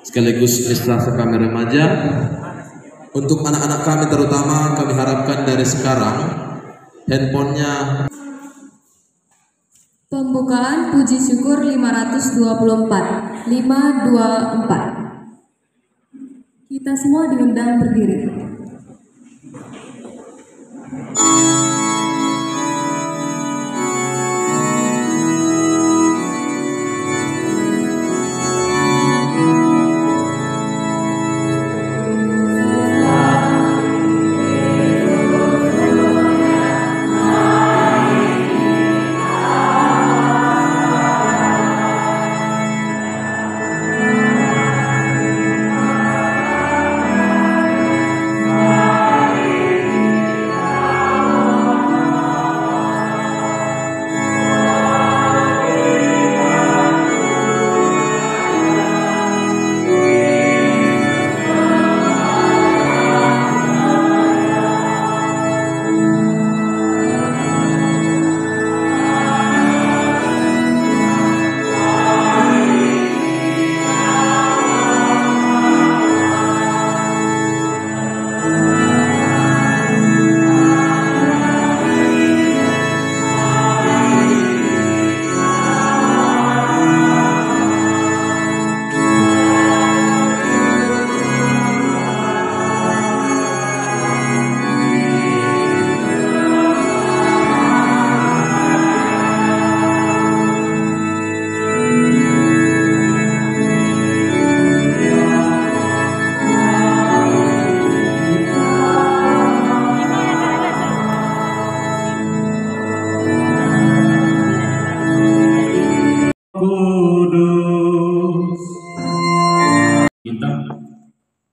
sekaligus estafet kami remaja. Untuk anak-anak kami terutama kami harapkan dari sekarang handphonenya. Pembukaan puji syukur 524. Kita semua diundang berdiri.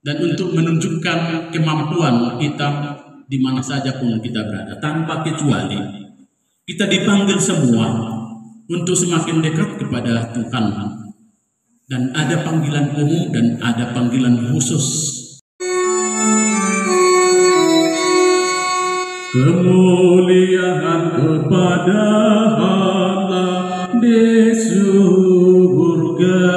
Dan untuk menunjukkan kemampuan kita di mana saja pun kita berada, tanpa kecuali kita dipanggil semua untuk semakin dekat kepada Tuhan. Dan ada panggilan umum dan ada panggilan khusus. Kemuliaan kepada Allah di surga.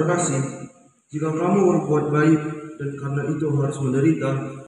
terkasih, jika kamu berbuat baik dan karena itu harus menderita,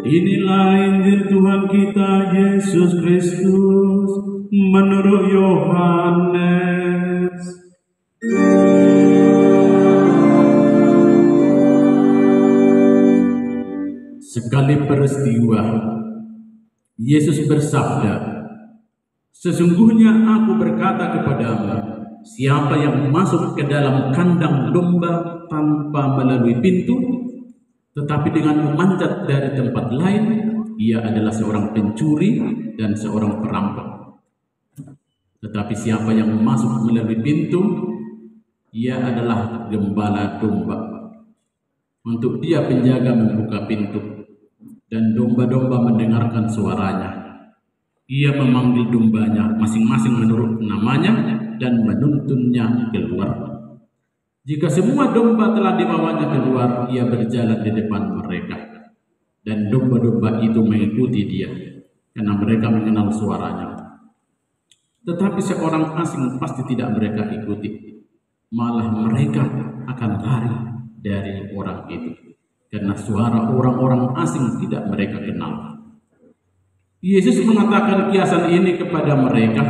Inilah Injil Tuhan kita Yesus Kristus menurut Yohanes. Sekali peristiwa, Yesus bersabda, "Sesungguhnya aku berkata kepadamu, siapa yang masuk ke dalam kandang domba tanpa melalui pintu, tetapi dengan memanjat dari tempat lain, ia adalah seorang pencuri dan seorang perampok. Tetapi siapa yang masuk melalui pintu, ia adalah gembala domba. Untuk dia penjaga membuka pintu, dan domba-domba mendengarkan suaranya. Ia memanggil dombanya masing-masing menurut namanya dan menuntunnya keluar. Jika semua domba telah dibawanya keluar, ia berjalan di depan mereka, dan domba-domba itu mengikuti dia, karena mereka mengenal suaranya. Tetapi seorang asing pasti tidak mereka ikuti, malah mereka akan lari dari orang itu, karena suara orang-orang asing tidak mereka kenal." Yesus mengatakan kiasan ini kepada mereka,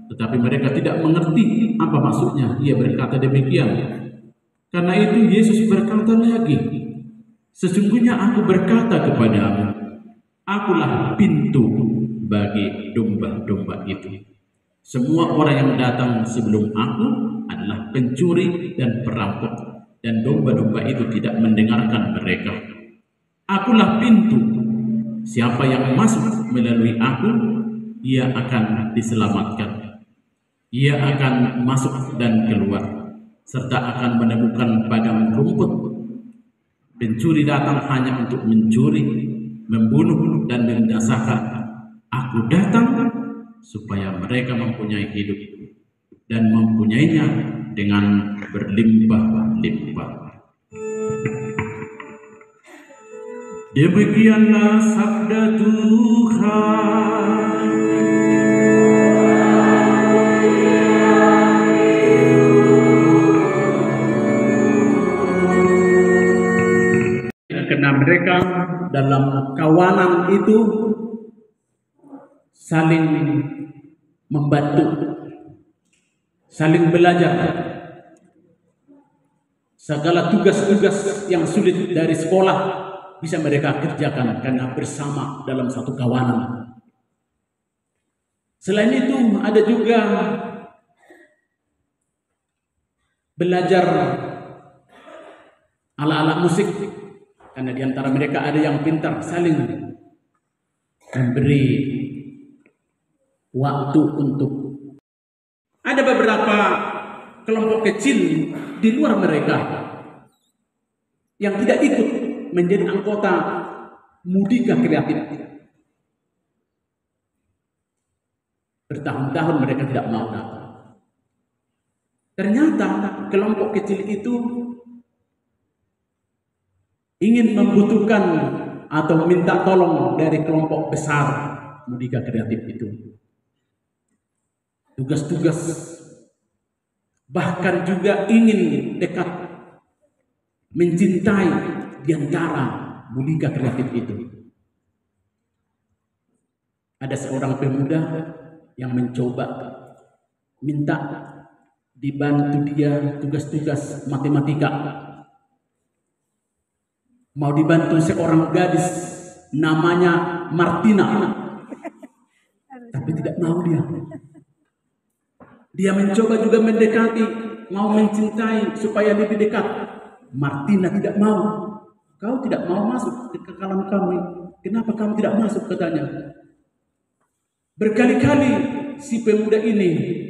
tetapi mereka tidak mengerti apa maksudnya ia berkata demikian. Karena itu Yesus berkata lagi, "Sesungguhnya aku berkata kepadamu, akulah pintu bagi domba-domba itu. Semua orang yang datang sebelum aku adalah pencuri dan perampok, dan domba-domba itu tidak mendengarkan mereka. Akulah pintu. Siapa yang masuk melalui aku, ia akan diselamatkan. Ia akan masuk dan keluar, serta akan menemukan padang rumput. Pencuri datang hanya untuk mencuri, membunuh, dan membinasakan. Aku datang supaya mereka mempunyai hidup, dan mempunyainya dengan berlimpah-limpah." Demikianlah sabda Tuhan. Karena mereka dalam kawanan itu saling membantu, saling belajar. Segala tugas-tugas yang sulit dari sekolah bisa mereka kerjakan karena bersama dalam satu kawanan. Selain itu ada juga belajar ala-ala musik, karena di antara mereka ada yang pintar, saling memberi waktu untuk. Ada beberapa kelompok kecil di luar mereka yang tidak ikut menjadi anggota Mudika Kreatif. Bertahun-tahun mereka tidak mau datang. Ternyata kelompok kecil itu ingin membutuhkan atau minta tolong dari kelompok besar Mudika Kreatif itu. Tugas-tugas, bahkan juga ingin dekat, mencintai di antara Mudika Kreatif itu. Ada seorang pemuda yang mencoba minta dibantu dia tugas-tugas matematika. Mau dibantu seorang gadis namanya Martina, tapi tidak mau dia. Dia mencoba juga mendekati, mau mencintai supaya lebih dekat. Martina tidak mau. Kau tidak mau masuk ke kekalahan kami. Kenapa kamu tidak masuk, katanya. Berkali-kali si pemuda ini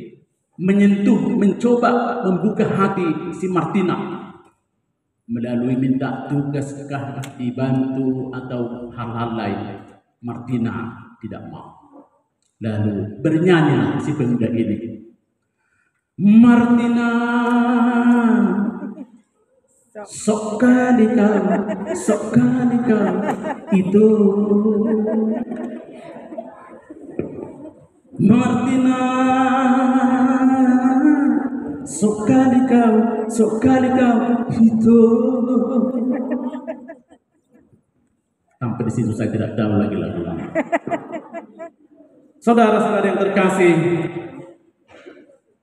menyentuh, mencoba membuka hati si Martina melalui minta tugaskah dibantu atau hal-hal lain. Martina tidak mau. Lalu bernyanyi si pemuda ini, Martina, sok kali kau itu. Martina, sok kali kau itu. Sampai di situ saya tidak tahu lagi lagu. Saudara-saudara yang terkasih,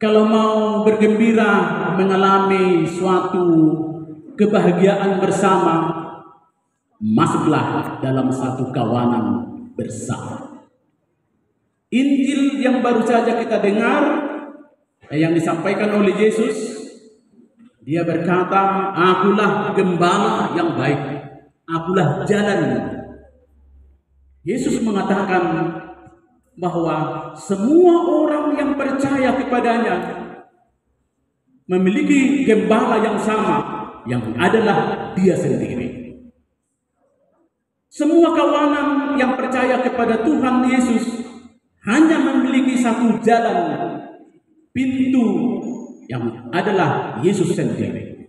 kalau mau bergembira mengalami suatu kebahagiaan bersama, masuklah dalam satu kawanan bersama. Injil yang baru saja kita dengar, yang disampaikan oleh Yesus, dia berkata, akulah gembala yang baik, akulah jalan. Yesus mengatakan bahwa semua orang yang percaya kepadanya memiliki gembala yang sama, yang adalah dia sendiri. Semua kawanan yang percaya kepada Tuhan Yesus hanya memiliki satu jalan, pintu, yang adalah Yesus sendiri.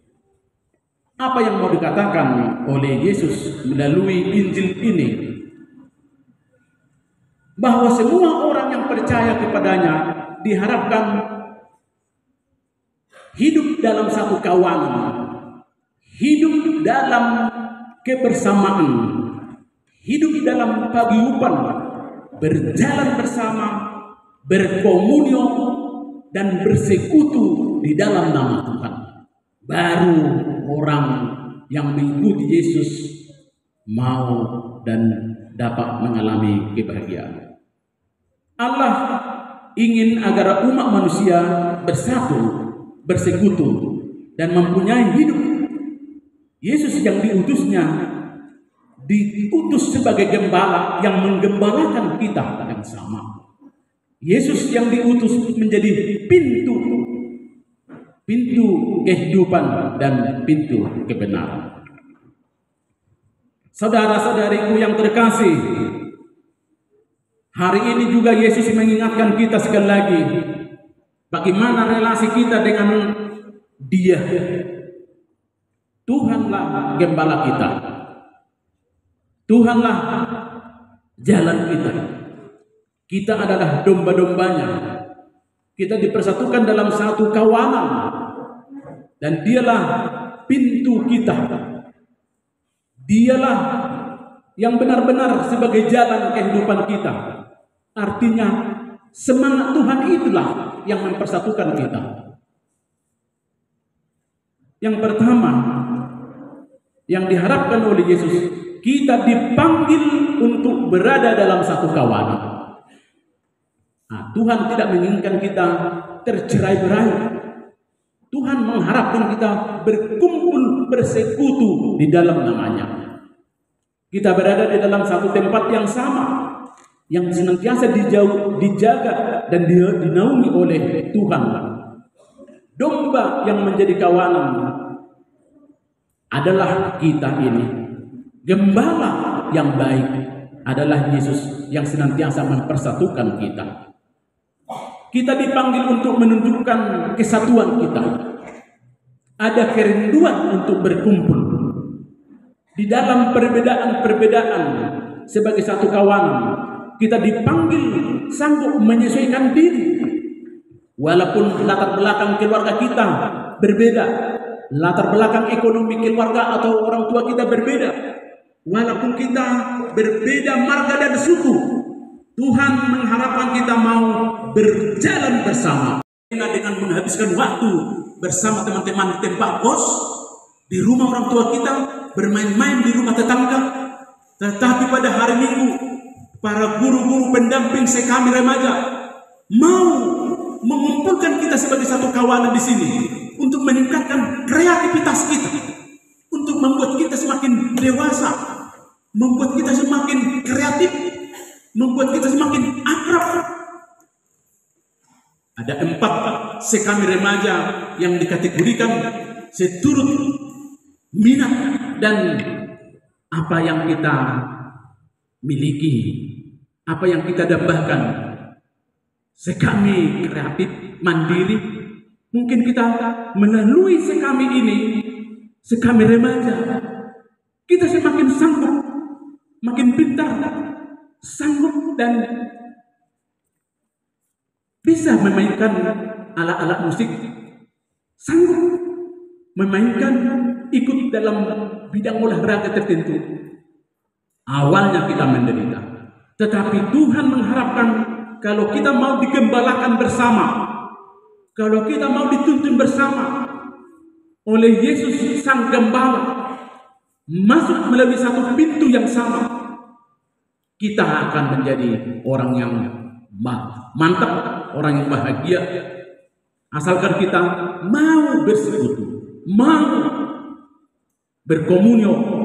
Apa yang mau dikatakan oleh Yesus melalui Injil ini? Bahwa semua orang yang percaya kepadanya diharapkan hidup dalam satu kawanan, hidup dalam kebersamaan, hidup dalam paguyuban, berjalan bersama, berkomunion, dan bersekutu di dalam nama Tuhan. Baru orang yang mengikuti Yesus mau dan dapat mengalami kebahagiaan. Allah ingin agar umat manusia bersatu, bersekutu, dan mempunyai hidup. Yesus yang diutusnya diutus sebagai gembala yang menggembalakan kita yang sama. Yesus yang diutus menjadi pintu kehidupan dan pintu kebenaran. Saudara-saudariku yang terkasih, hari ini juga Yesus mengingatkan kita sekali lagi bagaimana relasi kita dengan Dia. Tuhanlah gembala kita. Tuhanlah jalan kita. Kita adalah domba-dombanya. Kita dipersatukan dalam satu kawanan, dan Dialah pintu kita. Dialah yang benar-benar sebagai jalan kehidupan kita. Artinya semangat Tuhan itulah yang mempersatukan kita. Yang pertama yang diharapkan oleh Yesus, kita dipanggil untuk berada dalam satu kawanan. Nah, Tuhan tidak menginginkan kita tercerai-berai. Tuhan mengharapkan kita berkumpul, bersekutu di dalam namanya. Kita berada di dalam satu tempat yang sama, yang senantiasa dijaga dan dinaungi oleh Tuhan. Domba yang menjadi kawanan adalah kita ini. Gembala yang baik adalah Yesus yang senantiasa mempersatukan kita. Kita dipanggil untuk menunjukkan kesatuan kita. Ada kerinduan untuk berkumpul di dalam perbedaan-perbedaan sebagai satu kawanan. Kita dipanggil sanggup menyesuaikan diri, walaupun latar belakang keluarga kita berbeda, latar belakang ekonomi keluarga atau orang tua kita berbeda, walaupun kita berbeda marga dan suku, Tuhan mengharapkan kita mau berjalan bersama dengan menghabiskan waktu bersama teman-teman di tempat kos, di rumah orang tua kita, bermain-main di rumah tetangga. Tetapi pada hari Minggu, para guru-guru pendamping sekami remaja mau mengumpulkan kita sebagai satu kawanan di sini untuk meningkatkan kreativitas kita, untuk membuat kita semakin dewasa, membuat kita semakin kreatif, membuat kita semakin akrab. Ada 4 sekami remaja yang dikategorikan seturut minat dan apa yang kita miliki, apa yang kita dapatkan. Sekami kreatif, mandiri. Mungkin kita melalui sekami ini, sekami remaja, kita semakin sanggup, makin pintar, sanggup dan bisa memainkan alat-alat musik, sanggup memainkan, ikut dalam bidang olahraga tertentu. Awalnya kita menderita, tetapi Tuhan mengharapkan kalau kita mau digembalakan bersama, kalau kita mau dituntun bersama oleh Yesus Sang Gembala, masuk melalui satu pintu yang sama, kita akan menjadi orang yang mantap, orang yang bahagia, asalkan kita mau bersekutu, mau berkomunion.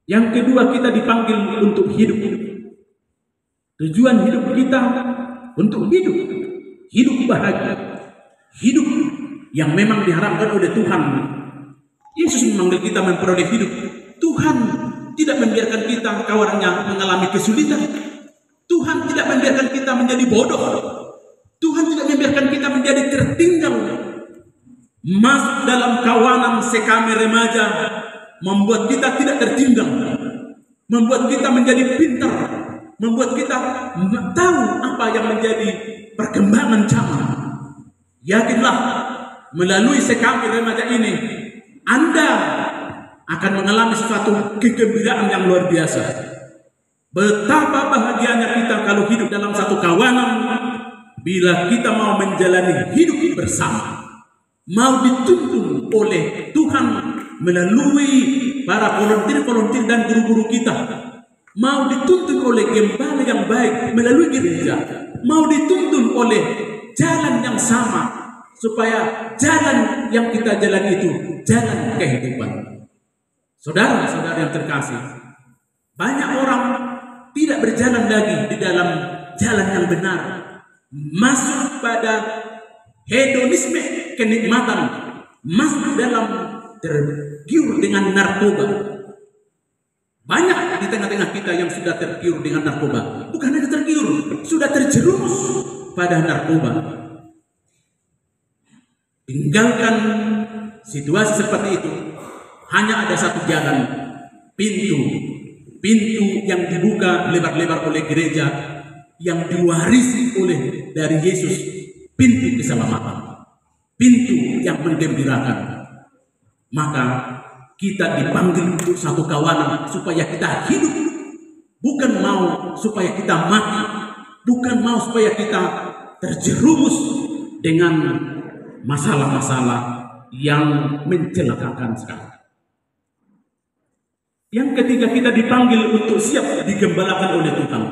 Yang kedua, kita dipanggil untuk hidup. Tujuan hidup kita untuk hidup bahagia, hidup yang memang diharapkan oleh Tuhan. Yesus memanggil kita memperoleh hidup. Tuhan tidak membiarkan kita kawannya mengalami kesulitan. Tuhan tidak membiarkan kita menjadi bodoh. Tuhan tidak membiarkan kita menjadi tertinggal. Masuk dalam kawanan sekami remaja membuat kita tidak tertinggal, membuat kita menjadi pintar, membuat kita tahu apa yang menjadi perkembangan zaman. Yakinlah, melalui sekami remaja ini Anda akan mengalami suatu kegembiraan yang luar biasa. Betapa bahagianya kita kalau hidup dalam satu kawanan, bila kita mau menjalani hidup bersama, mau dituntun oleh Tuhan melalui para volunteer dan guru-guru kita, mau dituntun oleh gembala yang baik melalui gereja, mau dituntun oleh jalan yang sama, supaya jalan yang kita jalan itu jalan kehidupan. Saudara-saudara yang terkasih, banyak orang tidak berjalan lagi di dalam jalan yang benar, masuk pada hedonisme, kenikmatan, masuk dalam tergiur dengan narkoba. Banyak di tengah-tengah kita yang sudah tergiur dengan narkoba. Bukan hanya tergiur, sudah terjerumus pada narkoba. Tinggalkan situasi seperti itu. Hanya ada satu jalan, pintu yang dibuka lebar-lebar oleh gereja, yang diwarisi oleh dari Yesus, pintu keselamatan, pintu yang menggembirakan. Maka kita dipanggil untuk satu kawanan supaya kita hidup, bukan mau supaya kita mati, bukan mau supaya kita terjerumus dengan masalah-masalah yang mencelakakan sekarang. Yang ketiga, kita dipanggil untuk siap digembalakan oleh Tuhan.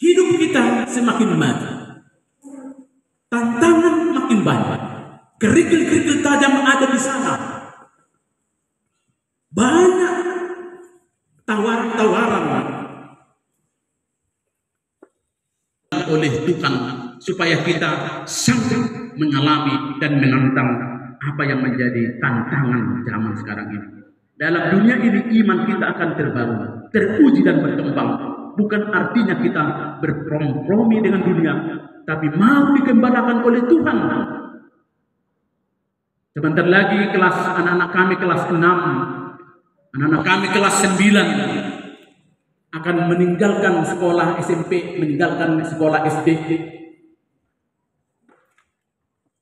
Hidup kita semakin maju, tantangan makin banyak, kerikil-kerikil tajam ada di sana. Banyak tawaran-tawaran oleh Tuhan supaya kita sanggup mengalami dan menantang apa yang menjadi tantangan zaman sekarang ini. Dalam dunia ini iman kita akan terbangun, teruji dan berkembang. Bukan artinya kita berkompromi dengan dunia, tapi mau dikembangkan oleh Tuhan. Sebentar lagi kelas anak-anak kami kelas 6, anak-anak kami kelas 9 akan meninggalkan sekolah SMP, meninggalkan sekolah SD,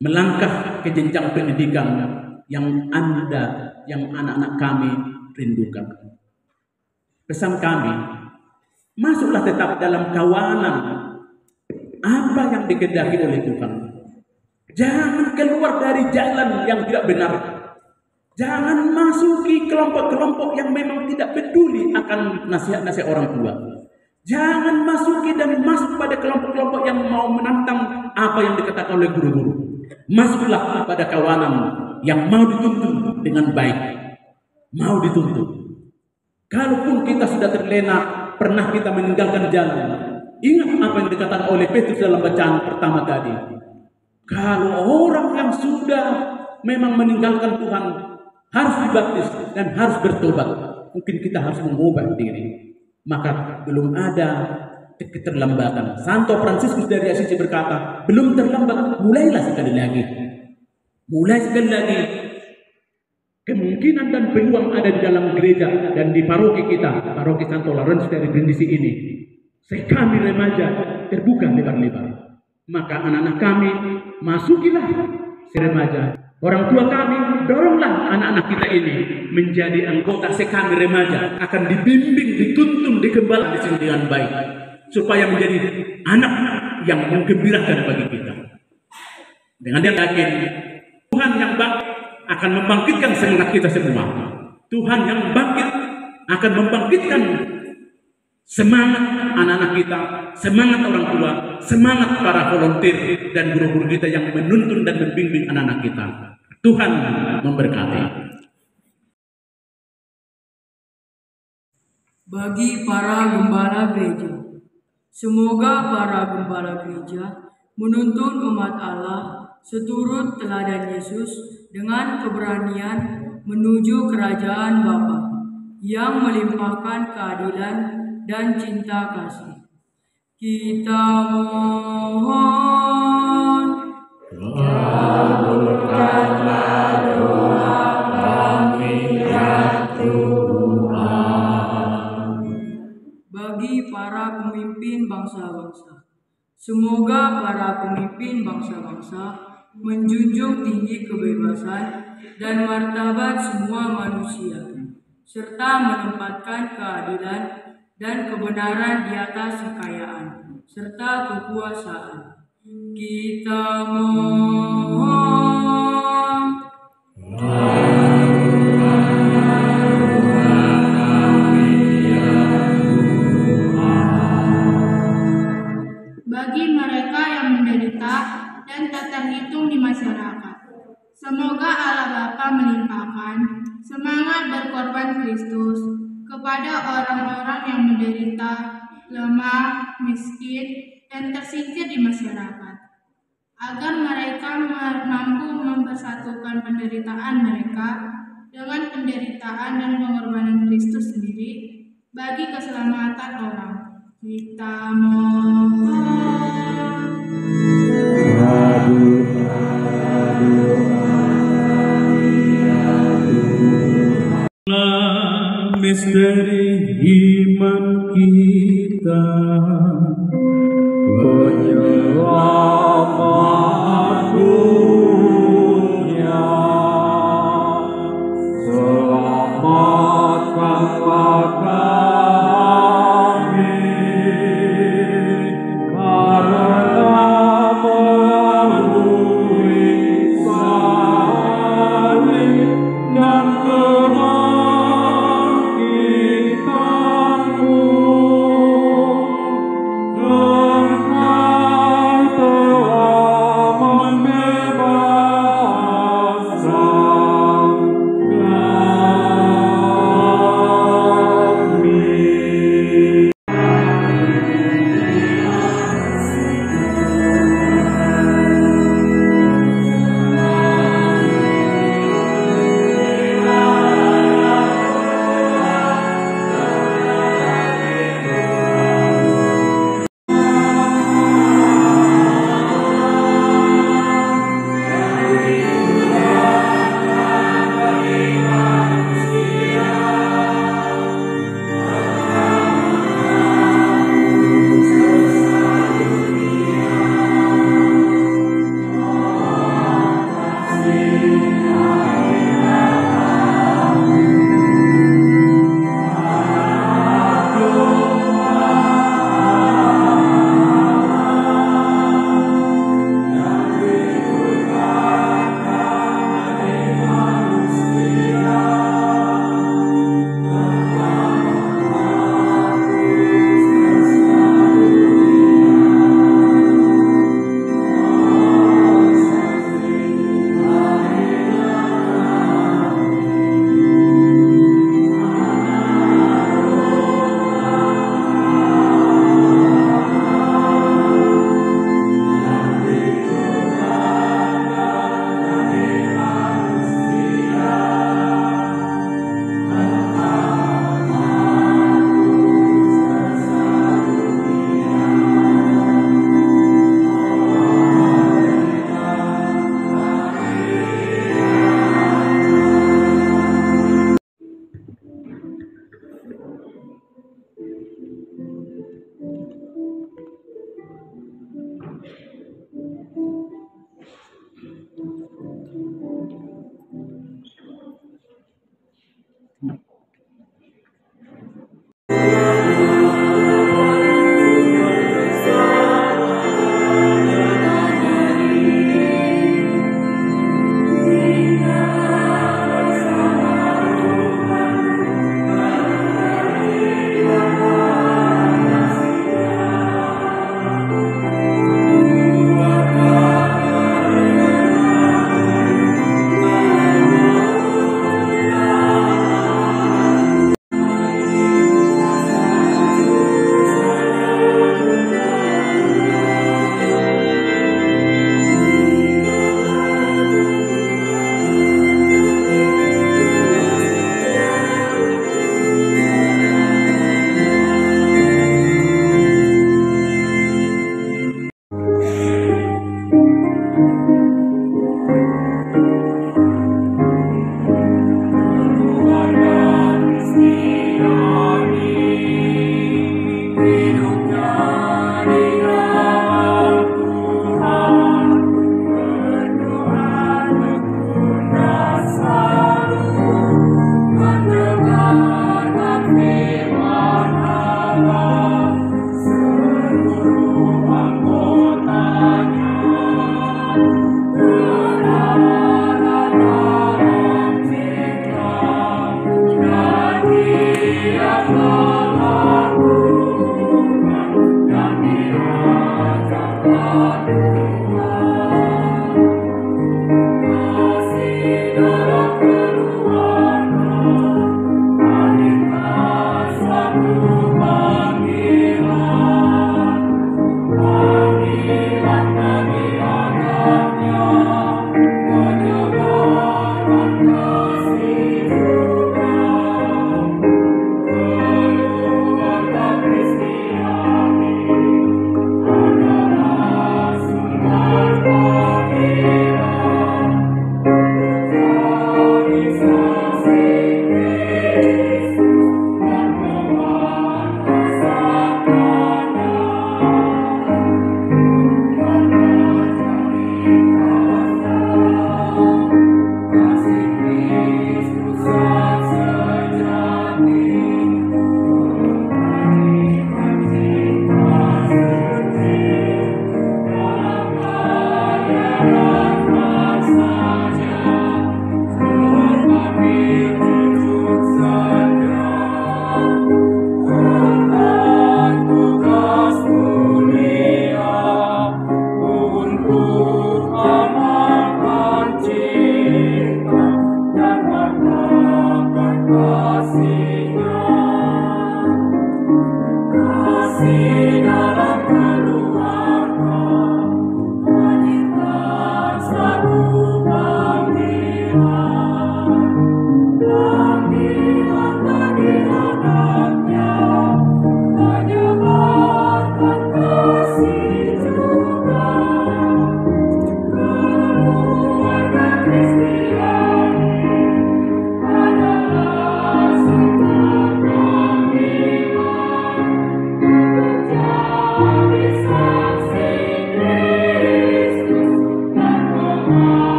melangkah ke jenjang pendidikan yang anak-anak kami rindukan. Pesan kami, Masuklah tetap dalam kawanan apa yang dikehendaki oleh Tuhan. Jangan keluar dari jalan yang tidak benar. Jangan masuki kelompok-kelompok yang memang tidak peduli akan nasihat-nasihat orang tua. Jangan masuki dan masuk pada kelompok-kelompok yang mau menantang apa yang dikatakan oleh guru-guru. Masuklah pada kawanan yang mau dituntun dengan baik. Mau dituntun. Kalaupun kita sudah terlena, pernah kita meninggalkan jalan. Ingat apa yang dikatakan oleh Petrus dalam bacaan pertama tadi. Kalau orang yang sudah memang meninggalkan Tuhan harus dibaptis dan harus bertobat, mungkin kita harus mengubah diri. Maka belum ada keterlambatan. Santo Fransiskus dari Assisi berkata, belum terlambat, mulailah sekali lagi. Mulai sekali lagi. Kemungkinan dan peluang ada di dalam gereja dan di paroki kita, paroki Santo Lorenzo dari Brindisi ini. Kami remaja terbuka lebar-lebar. Maka anak-anak kami masukilah remaja. Orang tua kami doronglah anak-anak kita ini menjadi anggota sekami remaja, akan dibimbing, dituntun, dikembangkan di sini dengan baik supaya menjadi anak yang menggembirakan bagi kita. Dengan dia yakin Tuhan yang bangkit akan membangkitkan semangat kita semua. Tuhan yang bangkit akan membangkitkan semangat anak-anak kita, semangat orang tua, semangat para volunteer dan guru-guru kita yang menuntun dan membimbing anak-anak kita. Tuhan memberkati. Bagi para gembala gereja, semoga para gembala gereja menuntun umat Allah seturut teladan Yesus dengan keberanian menuju kerajaan Bapa yang melimpahkan keadilan dan cinta kasih. Kita mohon, kabulkanlah doa kami ya Tuhan. Bagi para pemimpin bangsa-bangsa, semoga para pemimpin bangsa-bangsa menjunjung tinggi kebebasan dan martabat semua manusia, serta menempatkan keadilan dan kebenaran di atas kekayaan serta kekuasaan. Kita mohon. Bagi mereka yang menderita dan tak terhitung di masyarakat, semoga Allah Bapa melimpahkan semangat berkorban Kristus kepada orang-orang yang menderita, lemah, miskin, dan tersingkir di masyarakat, agar mereka mampu mempersatukan penderitaan mereka dengan penderitaan dan pengorbanan Kristus sendiri bagi keselamatan orang. Kita mohon. Misteri iman kita, penyelamat dunia, selamatkanlah kami karena melalui salib dan kebangkitanmu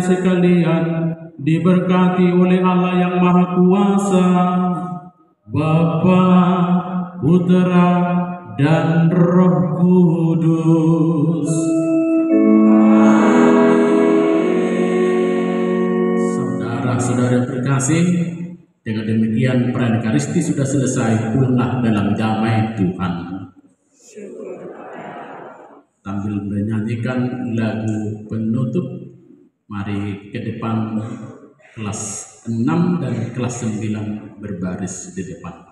sekalian diberkati oleh Allah yang Maha Kuasa, Bapa, Putra, dan Roh Kudus. Saudara-saudara terkasih, dengan demikian perayaan Ekaristi sudah selesai. Pulanglah dalam damai Tuhan. Sambil menyanyikan lagu penutup, mari ke depan kelas 6 dan kelas 9 berbaris di depan.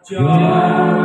Jangan